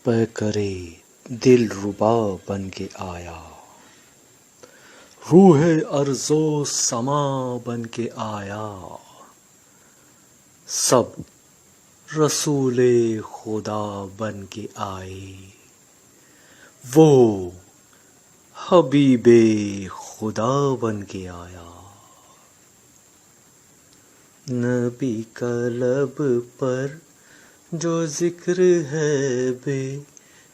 پہ کرے دل ربا بن کے آیا، روح ارض و سما بن کے آیا، سب رسول خدا بن کے آئے، وہ حبیب خدا بن کے آیا۔ نبی کا لب پر جو ذکر ہے بے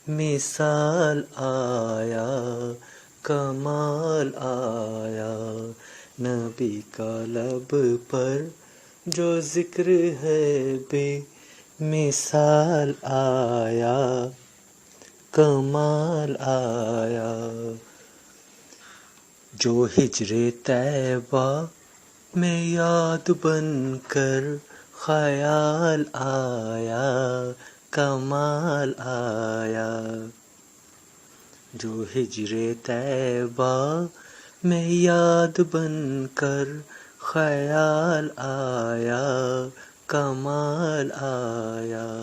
مثال آیا، کمال آیا۔ نبی کا لب پر جو ذکر ہے بے مثال آیا، کمال آیا۔ جو ہجر طیبہ میں یاد بن کر خیال آیا، کمال آیا۔ جو ہجر طیبہ میں یاد بن کر خیال آیا، کمال آیا،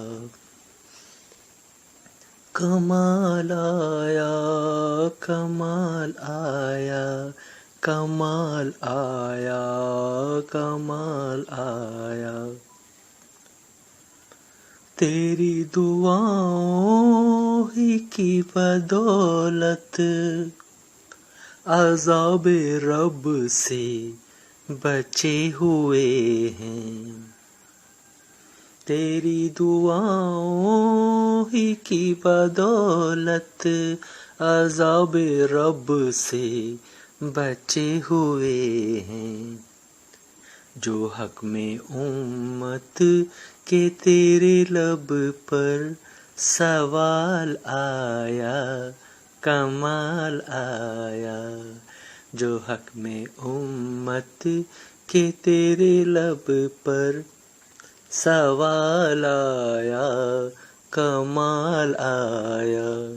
کمال آیا، کمال آیا، کمال آیا، کمال آیا۔ تیری دعاؤں ہی کی بدولت عذاب رب سے بچے ہوئے ہیں، تیری دعاؤں ہی کی بدولت عذاب رب سے بچے ہوئے ہیں۔ جو حق میں امت کے تیرے لب پر سوال آیا، کمال آیا۔ جو حق میں امت کے تیرے لب پر سوال آیا، کمال آیا،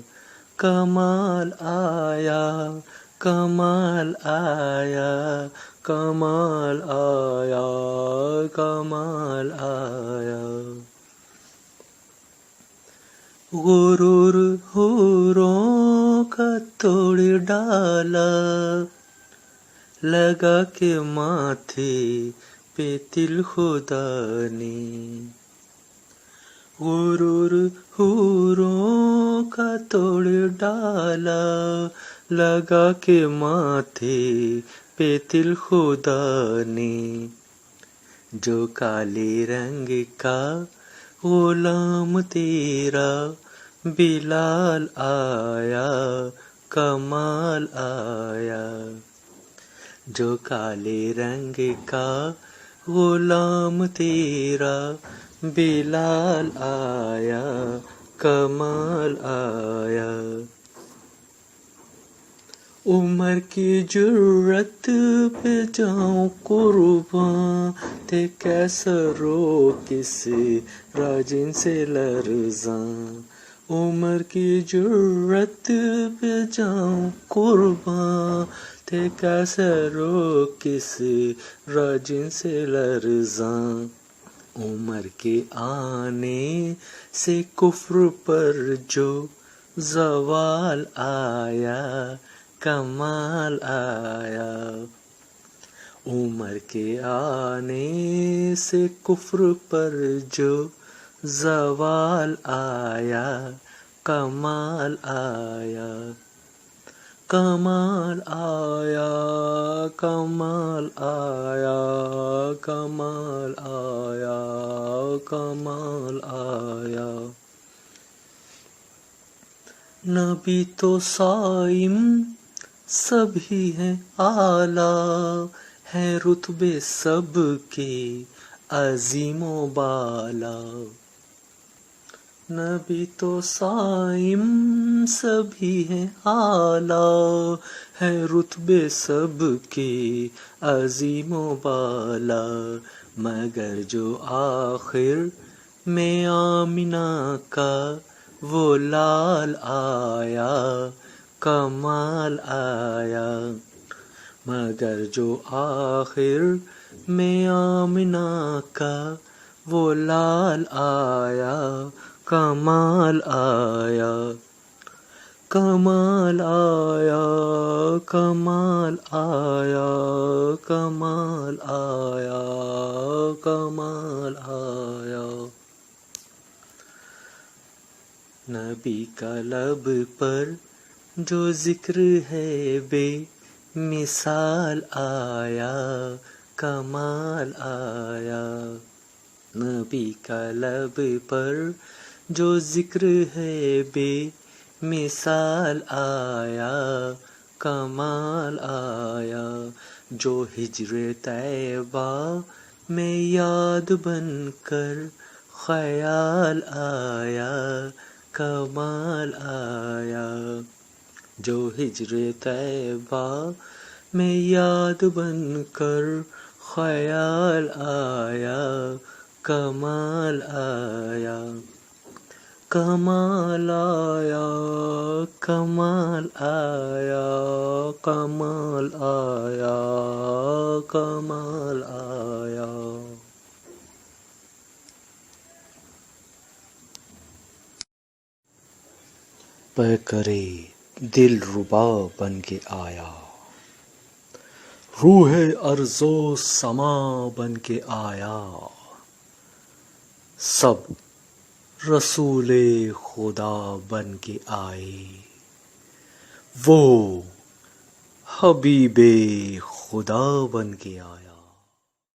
کمال آیا، کمال آیا، کمال آیا، کمال آیا۔ غرور حوروں کا توڑ ڈالا، لگا کے ماتھے پہ تل خدا نے۔ غرور حوروں کا توڑ ڈالا، لگا کے ماتھے پہ تل خدا نے۔ جو کالے رنگ کا غلام تیرا بلال آیا، کمال آیا۔ جو کالے رنگ کا غلام تیرا بلال آیا، کمال آیا۔ عمر کی جرت پہ جاؤں قرباں، تھے کیسا رو کس راجن سے لرزاں۔ عمر کی جرت پہ جاؤں قرباں، تھے کیسا رو کس راجن سے لرزاں۔ عمر کے آنے سے کفر پر جو زوال آیا، کمال آیا۔ عمر کے آنے سے کفر پر جو زوال آیا، کمال آیا، کمال آیا، کمال آیا، کمال آیا، کمال آیا۔ نبی تو صائم سبھی ہیں اعلیٰ، ہیں رتبے سب کے عظیم و بالا۔ نبی تو صائم سبھی ہیں اعلیٰ، ہیں رتبے سب کے عظیم و بالا۔ مگر جو آخر میں آمنہ کا وہ لال آیا، کمال آیا۔ مگر جو آخر میں آمنہ کا وہ لال آیا، کمال آیا، کمال آیا، کمال آیا، کمال آیا، کمال آیا۔ نبی کا لب پر جو ذکر ہے بے مثال آیا، کمال آیا۔ نبی کا لب پر جو ذکر ہے بے مثال آیا، کمال آیا۔ جو ہجر طیبہ میں یاد بن کر خیال آیا، کمال آیا۔ جو ہجر طیبہ میں یاد بن کر خیال آیا، کمال آیا۔ کمال آیا، کمال آیا، کمال آیا، کمال آیا۔ پیکرے دل ربا بن کے آیا، روح ارض و سما بن کے آیا، سب رسول خدا بن کے آئے، وہ حبیب خدا بن کے آیا۔